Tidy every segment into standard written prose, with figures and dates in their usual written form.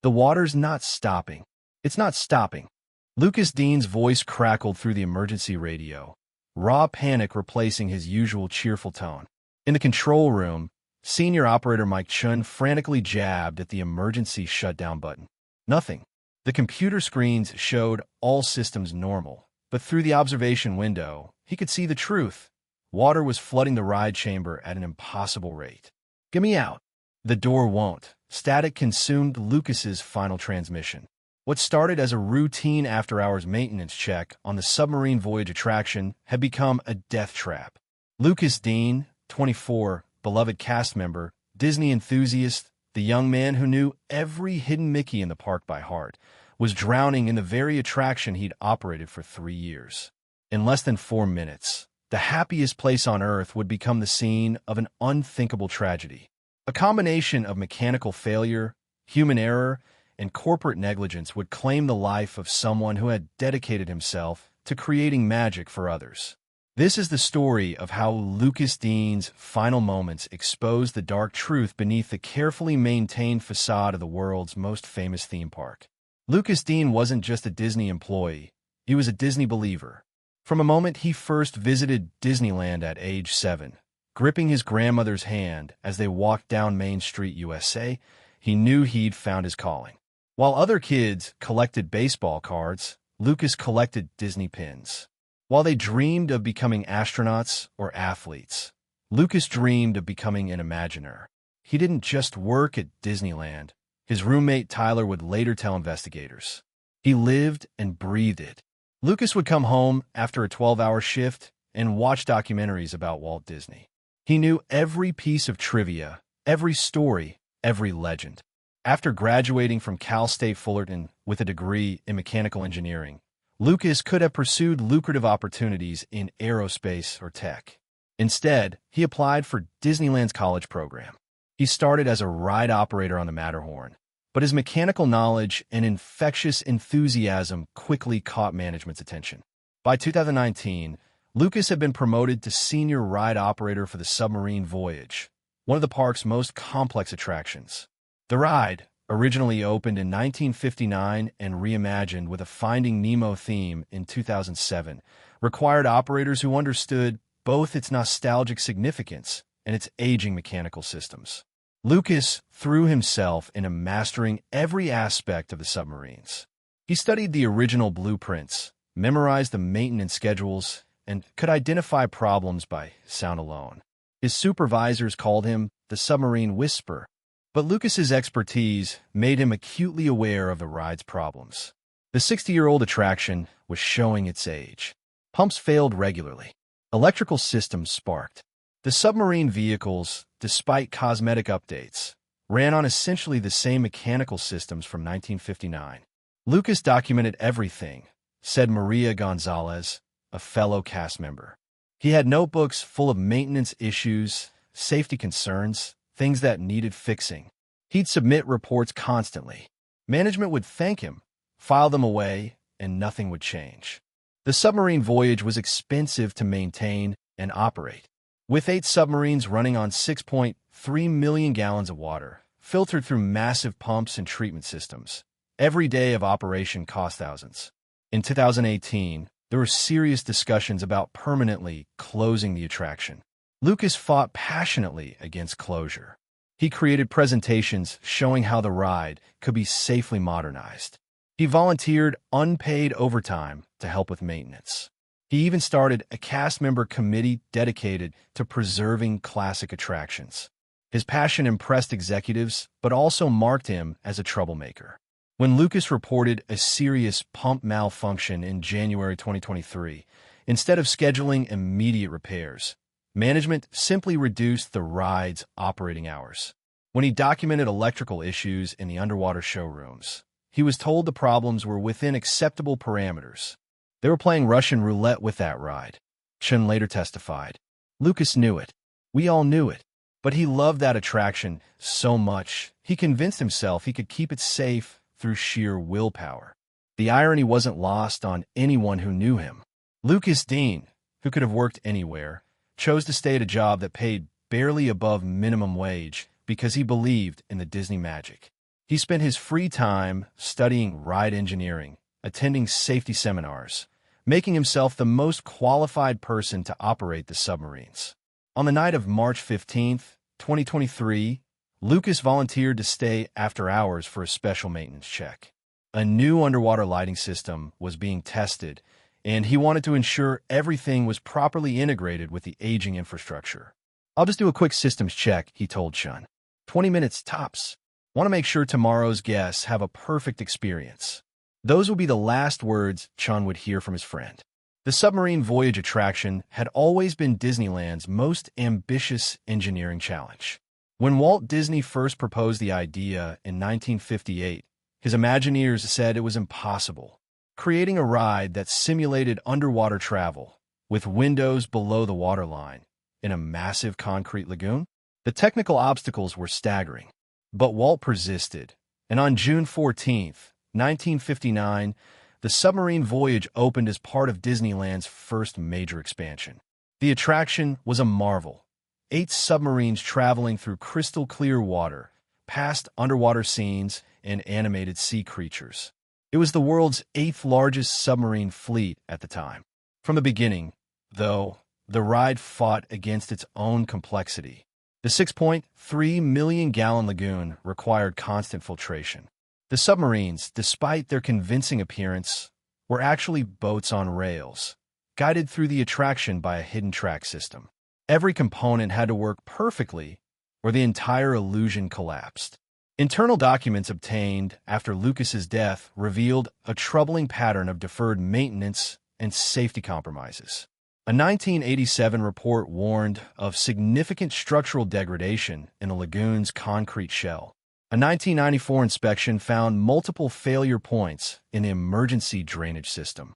The water's not stopping. It's not stopping. Lucas Dean's voice crackled through the emergency radio, raw panic replacing his usual cheerful tone. In the control room, senior operator Mike Chen frantically jabbed at the emergency shutdown button. Nothing. The computer screens showed all systems normal, but through the observation window, he could see the truth. Water was flooding the ride chamber at an impossible rate. "Get me out." "The door won't." Static consumed Lucas's final transmission. What started as a routine after-hours maintenance check on the submarine voyage attraction had become a death trap. Lucas Dean, 24, beloved cast member, Disney enthusiast, the young man who knew every hidden Mickey in the park by heart, was drowning in the very attraction he'd operated for 3 years. In less than 4 minutes, the happiest place on Earth would become the scene of an unthinkable tragedy. A combination of mechanical failure, human error, and corporate negligence would claim the life of someone who had dedicated himself to creating magic for others. This is the story of how Lucas Dean's final moments exposed the dark truth beneath the carefully maintained facade of the world's most famous theme park. Lucas Dean wasn't just a Disney employee, he was a Disney believer. From a moment he first visited Disneyland at age 7, gripping his grandmother's hand as they walked down Main Street, USA, he knew he'd found his calling. While other kids collected baseball cards, Lucas collected Disney pins. While they dreamed of becoming astronauts or athletes, Lucas dreamed of becoming an Imagineer. He didn't just work at Disneyland. His roommate Tyler would later tell investigators. He lived and breathed it. Lucas would come home after a 12-hour shift and watch documentaries about Walt Disney. He knew every piece of trivia, every story, every legend. After graduating from Cal State Fullerton with a degree in mechanical engineering, Lucas could have pursued lucrative opportunities in aerospace or tech. Instead, he applied for Disneyland's college program. He started as a ride operator on the Matterhorn, but his mechanical knowledge and infectious enthusiasm quickly caught management's attention. By 2019, Lucas had been promoted to senior ride operator for the submarine voyage, one of the park's most complex attractions. The ride, originally opened in 1959 and reimagined with a Finding Nemo theme in 2007, required operators who understood both its nostalgic significance and its aging mechanical systems. Lucas threw himself into mastering every aspect of the submarines. He studied the original blueprints, memorized the maintenance schedules, and could identify problems by sound alone. His supervisors called him the submarine whisperer. But Lucas's expertise made him acutely aware of the ride's problems. The 60-year-old attraction was showing its age. Pumps failed regularly. Electrical systems sparked. The submarine vehicles, despite cosmetic updates, ran on essentially the same mechanical systems from 1959. Lucas documented everything, said Maria Gonzalez, a fellow cast member. He had notebooks full of maintenance issues, safety concerns, things that needed fixing. He'd submit reports constantly. Management would thank him, file them away, and nothing would change. The submarine voyage was expensive to maintain and operate. With 8 submarines running on 6.3 million gallons of water, filtered through massive pumps and treatment systems, every day of operation cost thousands. In 2018, there were serious discussions about permanently closing the attraction. Lucas fought passionately against closure. He created presentations showing how the ride could be safely modernized. He volunteered unpaid overtime to help with maintenance. He even started a cast member committee dedicated to preserving classic attractions. His passion impressed executives, but also marked him as a troublemaker. When Lucas reported a serious pump malfunction in January 2023, instead of scheduling immediate repairs, management simply reduced the ride's operating hours. When he documented electrical issues in the underwater showrooms, he was told the problems were within acceptable parameters. They were playing Russian roulette with that ride. Chen later testified. Lucas knew it. We all knew it. But he loved that attraction so much, he convinced himself he could keep it safe through sheer willpower. The irony wasn't lost on anyone who knew him. Lucas Dean, who could have worked anywhere, chose to stay at a job that paid barely above minimum wage because he believed in the Disney magic. He spent his free time studying ride engineering, attending safety seminars, making himself the most qualified person to operate the submarines. On the night of March 15, 2023, Lucas volunteered to stay after hours for a special maintenance check. A new underwater lighting system was being tested, and he wanted to ensure everything was properly integrated with the aging infrastructure. "I'll just do a quick systems check," he told Chen. 20 minutes tops. Want to make sure tomorrow's guests have a perfect experience." Those would be the last words Chen would hear from his friend. The submarine voyage attraction had always been Disneyland's most ambitious engineering challenge. When Walt Disney first proposed the idea in 1958, his Imagineers said it was impossible. Creating a ride that simulated underwater travel, with windows below the waterline, in a massive concrete lagoon? The technical obstacles were staggering. But Walt persisted, and on June 14, 1959, the submarine voyage opened as part of Disneyland's first major expansion. The attraction was a marvel. 8 submarines traveling through crystal-clear water, past underwater scenes and animated sea creatures. It was the world's 8th largest submarine fleet at the time. From the beginning, though, the ride fought against its own complexity. The 6.3 million-gallon lagoon required constant filtration. The submarines, despite their convincing appearance, were actually boats on rails, guided through the attraction by a hidden track system. Every component had to work perfectly, or the entire illusion collapsed. Internal documents obtained after Lucas's death revealed a troubling pattern of deferred maintenance and safety compromises. A 1987 report warned of significant structural degradation in the lagoon's concrete shell. A 1994 inspection found multiple failure points in the emergency drainage system.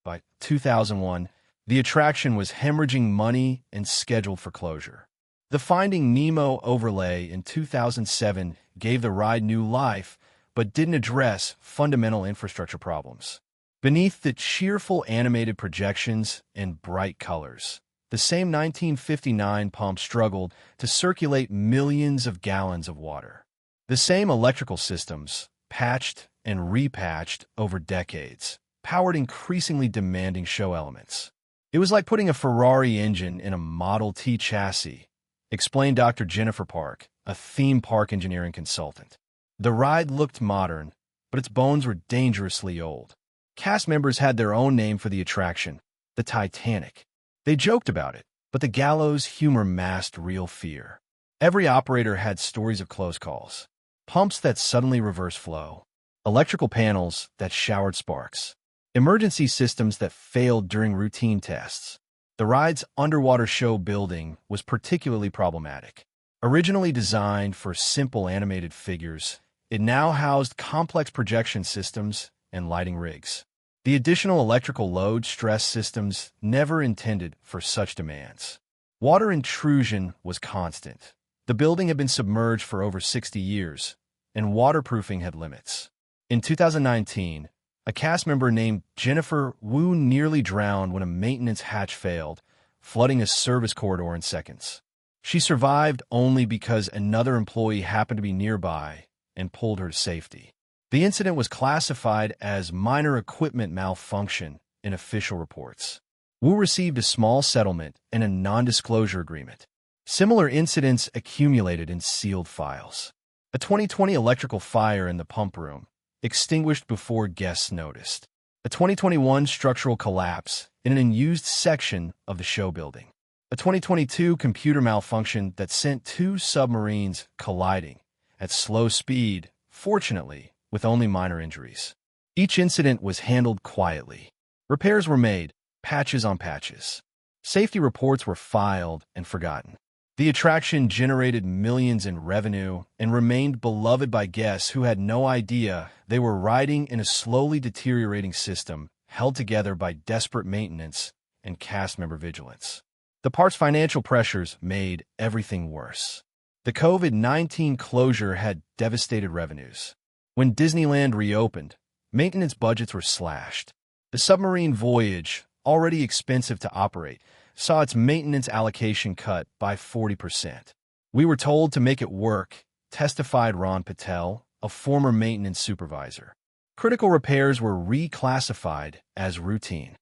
By 2001, the attraction was hemorrhaging money and scheduled for closure. The Finding Nemo overlay in 2007 gave the ride new life, but didn't address fundamental infrastructure problems. Beneath the cheerful animated projections and bright colors, the same 1959 pump struggled to circulate millions of gallons of water. The same electrical systems, patched and repatched over decades, powered increasingly demanding show elements. It was like putting a Ferrari engine in a Model T chassis, explained Dr. Jennifer Park, a theme park engineering consultant. The ride looked modern, but its bones were dangerously old. Cast members had their own name for the attraction, the Titanic. They joked about it, but the gallows humor masked real fear. Every operator had stories of close calls. Pumps that suddenly reverse flow. Electrical panels that showered sparks. Emergency systems that failed during routine tests. The ride's underwater show building was particularly problematic. Originally designed for simple animated figures, it now housed complex projection systems and lighting rigs. The additional electrical load stress systems never intended for such demands. Water intrusion was constant. The building had been submerged for over 60 years, and waterproofing had limits. In 2019, a cast member named Jennifer Wu nearly drowned when a maintenance hatch failed, flooding a service corridor in seconds. She survived only because another employee happened to be nearby and pulled her to safety. The incident was classified as minor equipment malfunction in official reports. Wu received a small settlement and a non-disclosure agreement. Similar incidents accumulated in sealed files. A 2020 electrical fire in the pump room, extinguished before guests noticed. A 2021 structural collapse in an unused section of the show building. A 2022 computer malfunction that sent 2 submarines colliding at slow speed, fortunately, with only minor injuries. Each incident was handled quietly. Repairs were made, patches on patches. Safety reports were filed and forgotten. The attraction generated millions in revenue and remained beloved by guests who had no idea they were riding in a slowly deteriorating system held together by desperate maintenance and cast member vigilance. The park's financial pressures made everything worse. The COVID-19 closure had devastated revenues. When Disneyland reopened, maintenance budgets were slashed. The submarine voyage, already expensive to operate, saw its maintenance allocation cut by 40%. "We were told to make it work," testified Ron Patel, a former maintenance supervisor. Critical repairs were reclassified as routine.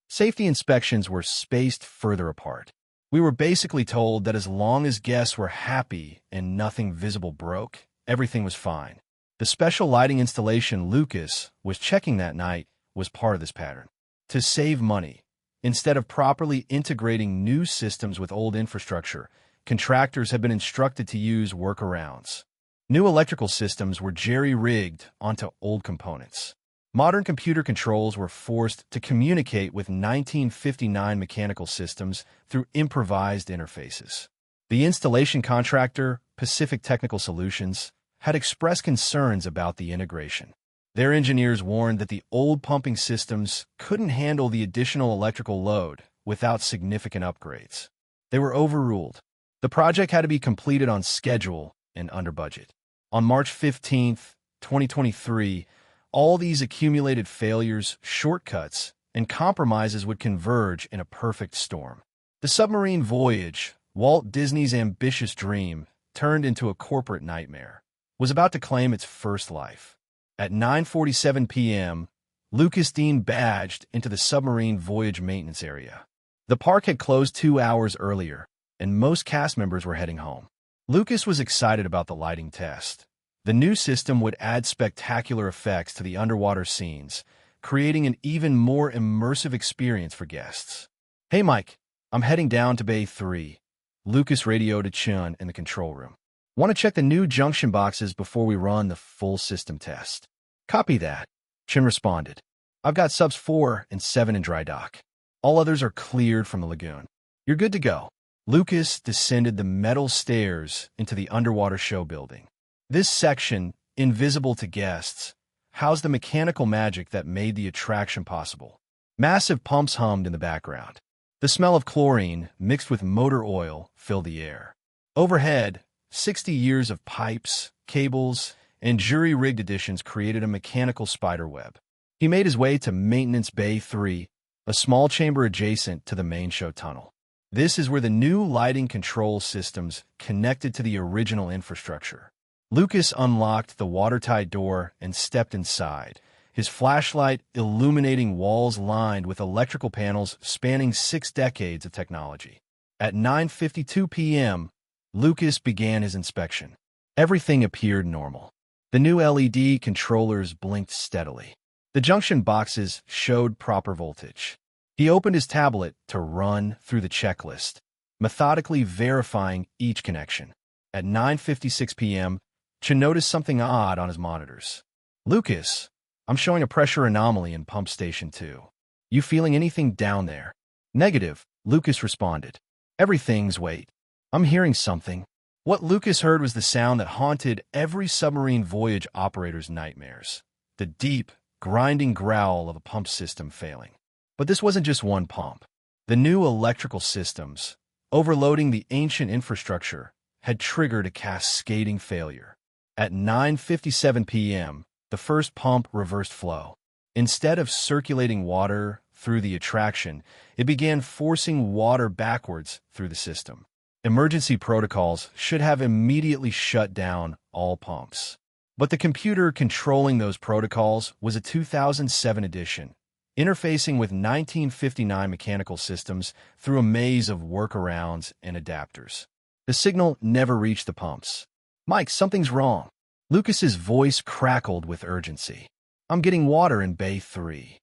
Safety inspections were spaced further apart. We were basically told that as long as guests were happy and nothing visible broke, everything was fine. The special lighting installation Lucas was checking that night was part of this pattern. To save money, instead of properly integrating new systems with old infrastructure, contractors have been instructed to use workarounds. New electrical systems were jerry-rigged onto old components. Modern computer controls were forced to communicate with 1959 mechanical systems through improvised interfaces. The installation contractor, Pacific Technical Solutions, had expressed concerns about the integration. Their engineers warned that the old pumping systems couldn't handle the additional electrical load without significant upgrades. They were overruled. The project had to be completed on schedule and under budget. On March 15, 2023, all these accumulated failures, shortcuts, and compromises would converge in a perfect storm. The submarine voyage, Walt Disney's ambitious dream, turned into a corporate nightmare, was about to claim its first life. At 9:47 p.m., Lucas Dean badged into the submarine voyage maintenance area. The park had closed 2 hours earlier, and most cast members were heading home. Lucas was excited about the lighting test. The new system would add spectacular effects to the underwater scenes, creating an even more immersive experience for guests. "Hey, Mike, I'm heading down to Bay 3. Lucas radioed to Chen in the control room. "Want to check the new junction boxes before we run the full system test." "Copy that," Chen responded. "I've got subs 4 and 7 in dry dock. All others are cleared from the lagoon. You're good to go." Lucas descended the metal stairs into the underwater show building. This section, invisible to guests, housed the mechanical magic that made the attraction possible. Massive pumps hummed in the background. The smell of chlorine, mixed with motor oil, filled the air. Overhead, 60 years of pipes, cables, and jury-rigged additions created a mechanical spiderweb. He made his way to Maintenance Bay 3, a small chamber adjacent to the main show tunnel. This is where the new lighting control systems connected to the original infrastructure. Lucas unlocked the watertight door and stepped inside, his flashlight illuminating walls lined with electrical panels spanning 6 decades of technology. At 9:52 p.m., Lucas began his inspection. Everything appeared normal. The new LED controllers blinked steadily. The junction boxes showed proper voltage. He opened his tablet to run through the checklist, methodically verifying each connection. At 9:56 p.m., Chen noticed something odd on his monitors. "Lucas, I'm showing a pressure anomaly in pump station 2. You feeling anything down there?" "Negative," Lucas responded. "Everything's wait. I'm hearing something." What Lucas heard was the sound that haunted every submarine voyage operator's nightmares. The deep, grinding growl of a pump system failing. But this wasn't just one pump. The new electrical systems, overloading the ancient infrastructure, had triggered a cascading failure. At 9:57 p.m., the first pump reversed flow. Instead of circulating water through the attraction, it began forcing water backwards through the system. Emergency protocols should have immediately shut down all pumps. But the computer controlling those protocols was a 2007 edition, interfacing with 1959 mechanical systems through a maze of workarounds and adapters. The signal never reached the pumps. "Mike, something's wrong." Lucas's voice crackled with urgency. "I'm getting water in Bay 3.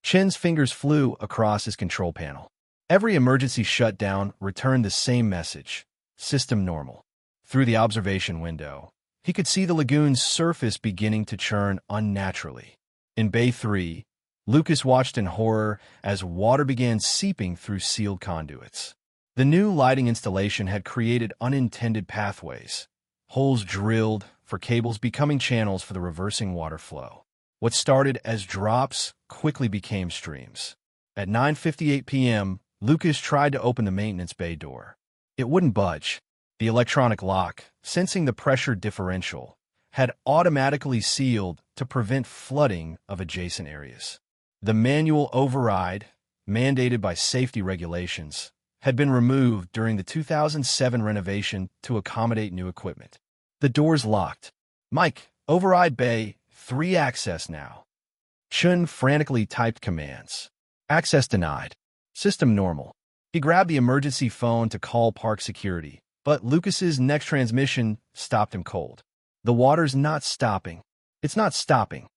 Chen's fingers flew across his control panel. Every emergency shutdown returned the same message: system normal. Through the observation window, he could see the lagoon's surface beginning to churn unnaturally. In Bay 3, Lucas watched in horror as water began seeping through sealed conduits. The new lighting installation had created unintended pathways, holes drilled for cables becoming channels for the reversing water flow. What started as drops quickly became streams. At 9:58 p.m., Lucas tried to open the maintenance bay door. It wouldn't budge. The electronic lock, sensing the pressure differential, had automatically sealed to prevent flooding of adjacent areas. The manual override, mandated by safety regulations, had been removed during the 2007 renovation to accommodate new equipment. The door's locked. "Mike, Override Bay 3 access now. Chen frantically typed commands. Access denied. System normal. He grabbed the emergency phone to call park security, but Lucas's next transmission stopped him cold. The water's not stopping. It's not stopping.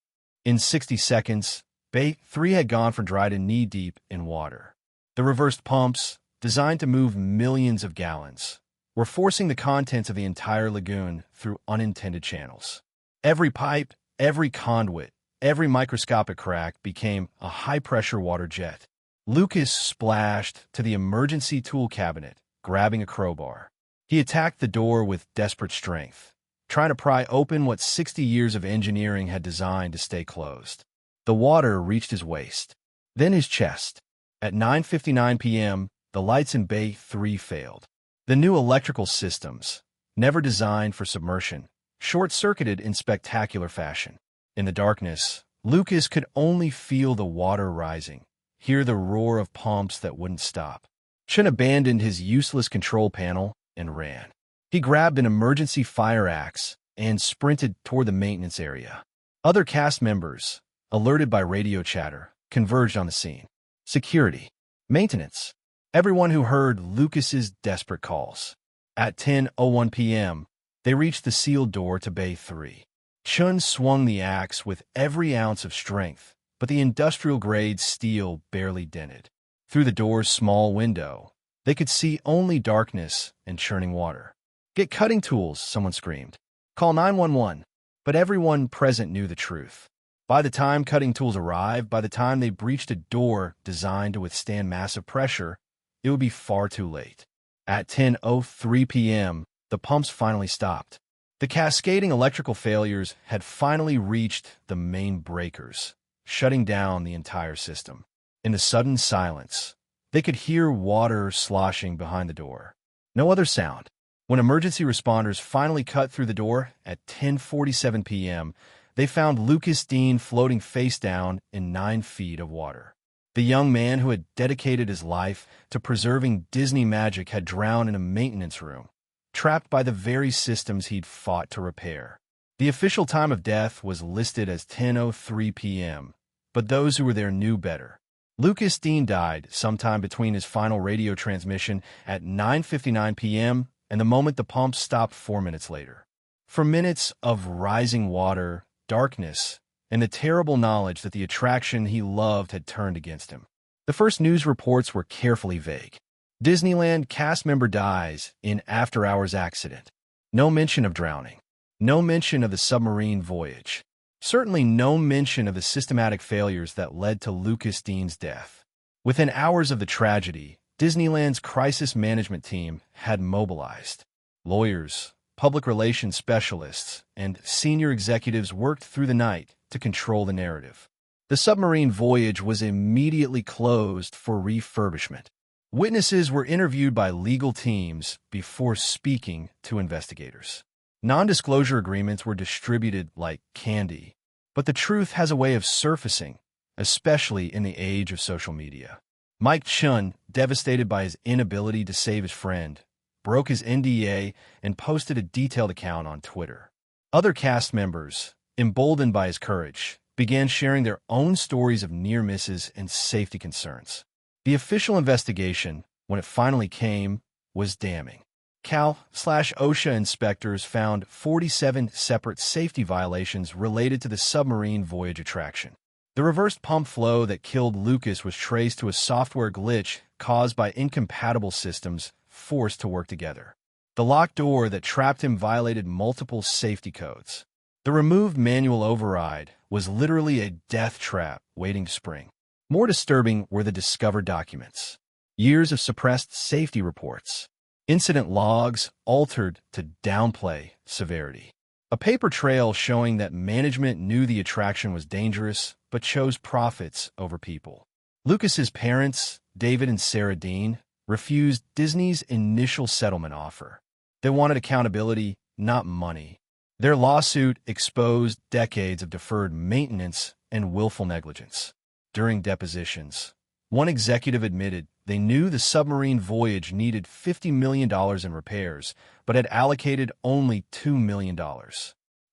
In 60 seconds, Bay 3 had gone from dry to knee-deep in water. The reversed pumps, designed to move millions of gallons, were forcing the contents of the entire lagoon through unintended channels. Every pipe, every conduit, every microscopic crack became a high-pressure water jet. Lucas splashed to the emergency tool cabinet, grabbing a crowbar. He attacked the door with desperate strength, trying to pry open what 60 years of engineering had designed to stay closed. The water reached his waist, then his chest. At 9:59 p.m., the lights in Bay 3 failed. The new electrical systems, never designed for submersion, short-circuited in spectacular fashion. In the darkness, Lucas could only feel the water rising, hear the roar of pumps that wouldn't stop. Chen abandoned his useless control panel and ran. He grabbed an emergency fire axe and sprinted toward the maintenance area. Other cast members, alerted by radio chatter, converged on the scene. Security. Maintenance. Everyone who heard Lucas's desperate calls. At 10:01 p.m., they reached the sealed door to Bay 3. Chen swung the axe with every ounce of strength, but the industrial-grade steel barely dented. Through the door's small window, they could see only darkness and churning water. "Get cutting tools," someone screamed. "Call 911." But everyone present knew the truth. By the time cutting tools arrived, by the time they breached a door designed to withstand massive pressure, it would be far too late. At 10:03 p.m., the pumps finally stopped. The cascading electrical failures had finally reached the main breakers, shutting down the entire system. In the sudden silence, they could hear water sloshing behind the door. No other sound. When emergency responders finally cut through the door at 10:47 p.m., they found Lucas Dean floating face down in 9 feet of water. The young man who had dedicated his life to preserving Disney magic had drowned in a maintenance room, trapped by the very systems he'd fought to repair. The official time of death was listed as 10:03 p.m., but those who were there knew better. Lucas Dean died sometime between his final radio transmission at 9:59 p.m. and the moment the pumps stopped 4 minutes later. For minutes of rising water, darkness, and the terrible knowledge that the attraction he loved had turned against him. The first news reports were carefully vague. Disneyland cast member dies in after-hours accident. No mention of drowning. No mention of the submarine voyage. Certainly no mention of the systematic failures that led to Lucas Dean's death. Within hours of the tragedy, Disneyland's crisis management team had mobilized. Lawyers, public relations specialists, and senior executives worked through the night to control the narrative. The submarine voyage was immediately closed for refurbishment. Witnesses were interviewed by legal teams before speaking to investigators. Non-disclosure agreements were distributed like candy, but the truth has a way of surfacing, especially in the age of social media. Mike Chen, devastated by his inability to save his friend, broke his NDA and posted a detailed account on Twitter. Other cast members, emboldened by his courage, began sharing their own stories of near misses and safety concerns. The official investigation, when it finally came, was damning. Cal/OSHA inspectors found 47 separate safety violations related to the submarine voyage attraction. The reversed pump flow that killed Lucas was traced to a software glitch caused by incompatible systems forced to work together. The locked door that trapped him violated multiple safety codes. The removed manual override was literally a death trap waiting to spring. More disturbing were the discovered documents. Years of suppressed safety reports. Incident logs altered to downplay severity. A paper trail showing that management knew the attraction was dangerous but chose profits over people. Lucas's parents, David and Sarah Dean, refused Disney's initial settlement offer. They wanted accountability, not money. Their lawsuit exposed decades of deferred maintenance and willful negligence. During depositions, one executive admitted they knew the submarine voyage needed $50 million in repairs, but had allocated only $2 million.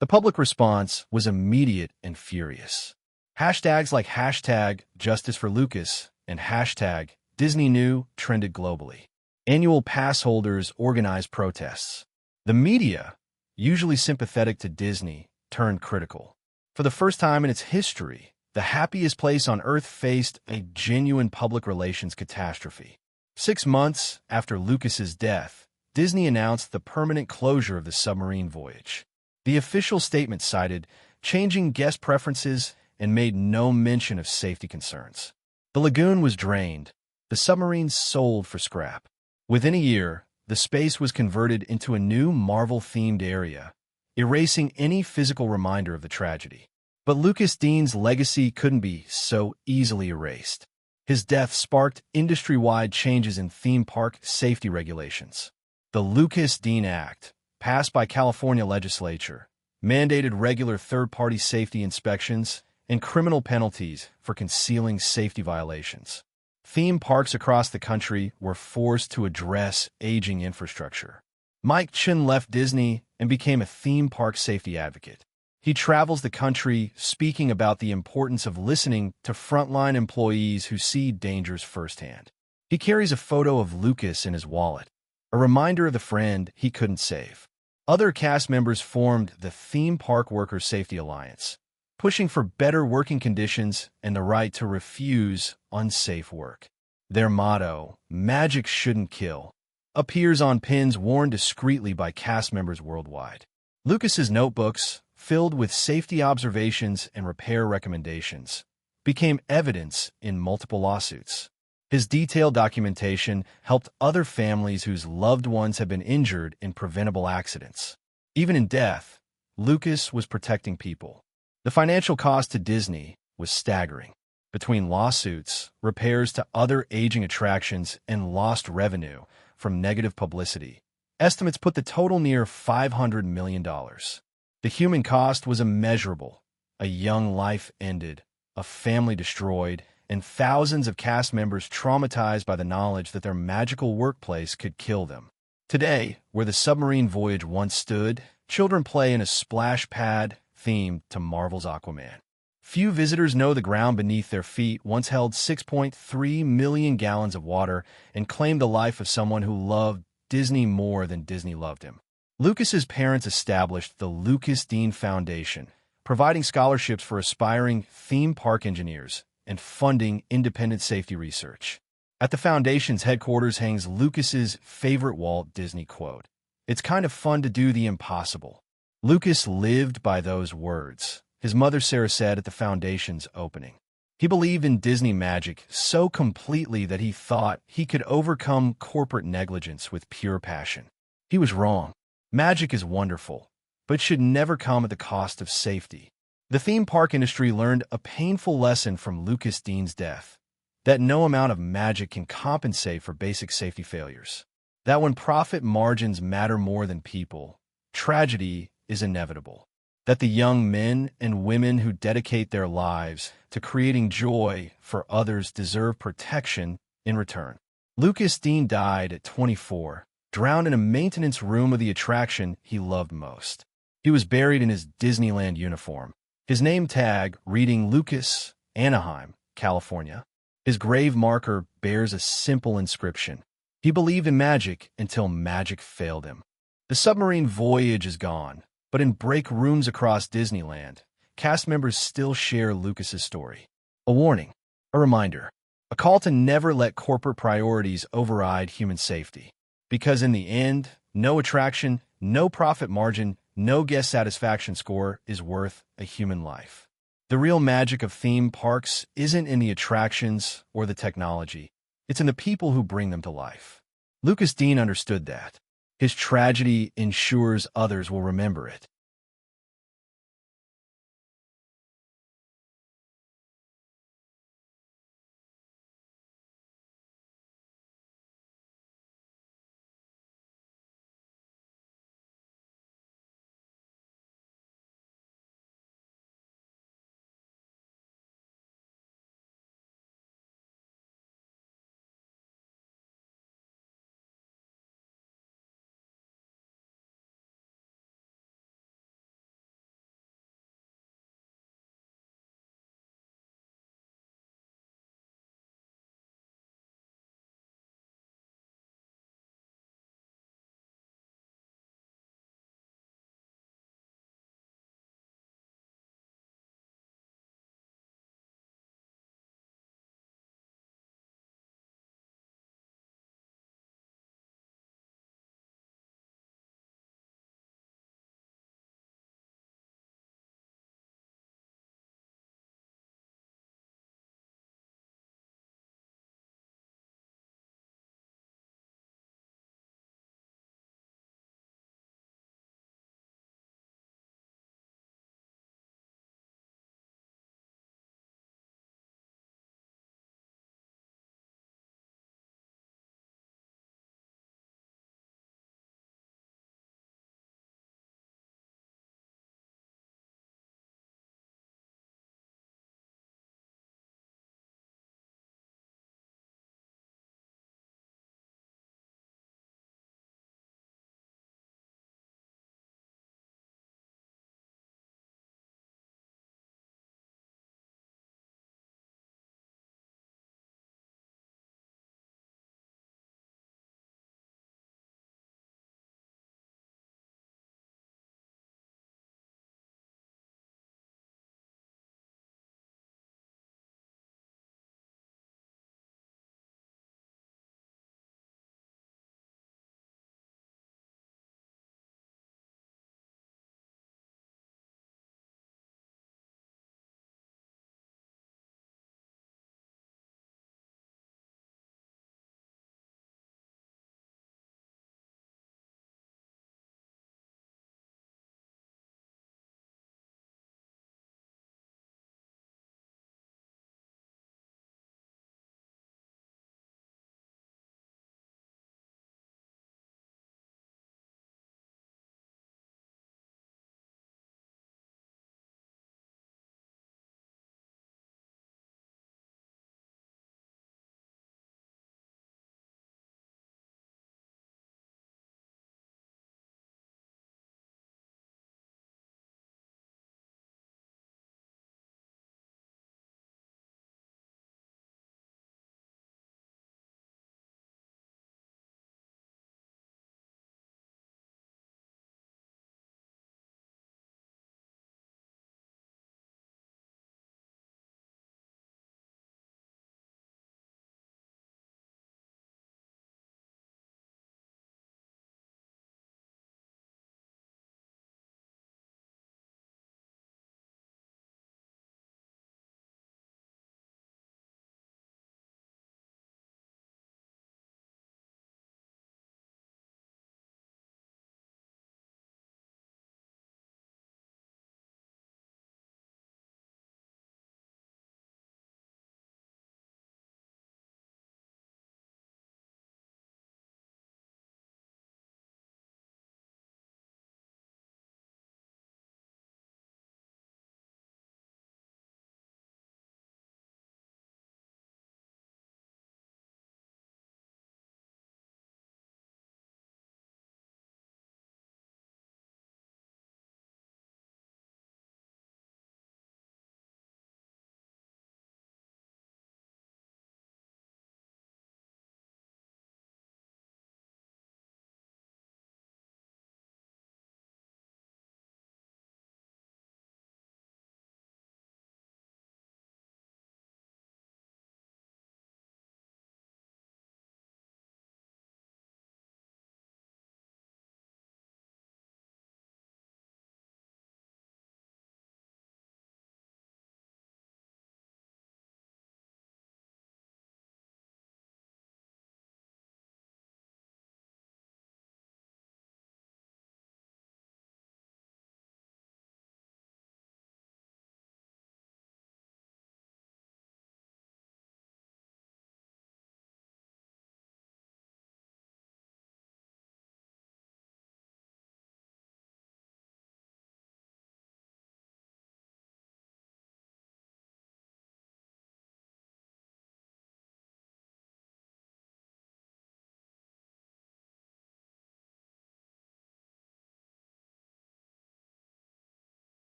The public response was immediate and furious. Hashtags like hashtag Justice for Lucas and hashtag Disney New trended globally. Annual pass holders organized protests. The media, usually sympathetic to Disney, turned critical. For the first time in its history, the happiest place on Earth faced a genuine public relations catastrophe. 6 months after Lucas's death, Disney announced the permanent closure of the submarine voyage. The official statement cited changing guest preferences and made no mention of safety concerns. The lagoon was drained. The submarines sold for scrap. Within a year, the space was converted into a new Marvel-themed area, erasing any physical reminder of the tragedy. But Lucas Dean's legacy couldn't be so easily erased. His death sparked industry-wide changes in theme park safety regulations. The Lucas Dean Act, passed by California legislature, mandated regular third-party safety inspections and criminal penalties for concealing safety violations. Theme parks across the country were forced to address aging infrastructure. Mike Chen left Disney and became a theme park safety advocate. He travels the country speaking about the importance of listening to frontline employees who see dangers firsthand. He carries a photo of Lucas in his wallet, a reminder of the friend he couldn't save. Other cast members formed the Theme Park Workers Safety Alliance, pushing for better working conditions and the right to refuse unsafe work. Their motto, "Magic shouldn't kill," appears on pins worn discreetly by cast members worldwide. Lucas's notebooks, filled with safety observations and repair recommendations, became evidence in multiple lawsuits. His detailed documentation helped other families whose loved ones had been injured in preventable accidents. Even in death, Lucas was protecting people. The financial cost to Disney was staggering. Between lawsuits, repairs to other aging attractions, and lost revenue from negative publicity, estimates put the total near $500 million. The human cost was immeasurable. A young life ended, a family destroyed, and thousands of cast members traumatized by the knowledge that their magical workplace could kill them. Today, where the submarine voyage once stood, children play in a splash pad themed to Marvel's Aquaman. Few visitors know the ground beneath their feet once held 6.3 million gallons of water and claimed the life of someone who loved Disney more than Disney loved him. Lucas's parents established the Lucas Dean Foundation, providing scholarships for aspiring theme park engineers and funding independent safety research. At the foundation's headquarters hangs Lucas's favorite Walt Disney quote, "It's kind of fun to do the impossible." Lucas lived by those words, his mother Sarah said at the foundation's opening. He believed in Disney magic so completely that he thought he could overcome corporate negligence with pure passion. He was wrong. Magic is wonderful, but should never come at the cost of safety. The theme park industry learned a painful lesson from Lucas Dean's death, that no amount of magic can compensate for basic safety failures. That when profit margins matter more than people, tragedy is inevitable. That the young men and women who dedicate their lives to creating joy for others deserve protection in return. Lucas Dean died at 24, drowned in a maintenance room of the attraction he loved most. He was buried in his Disneyland uniform, his name tag reading Lucas, Anaheim, California. His grave marker bears a simple inscription. He believed in magic until magic failed him. The submarine voyage is gone, but in break rooms across Disneyland, cast members still share Lucas's story. A warning, a reminder, a call to never let corporate priorities override human safety. Because in the end, no attraction, no profit margin, no guest satisfaction score is worth a human life. The real magic of theme parks isn't in the attractions or the technology. It's in the people who bring them to life. Lucas Dean understood that. His tragedy ensures others will remember it.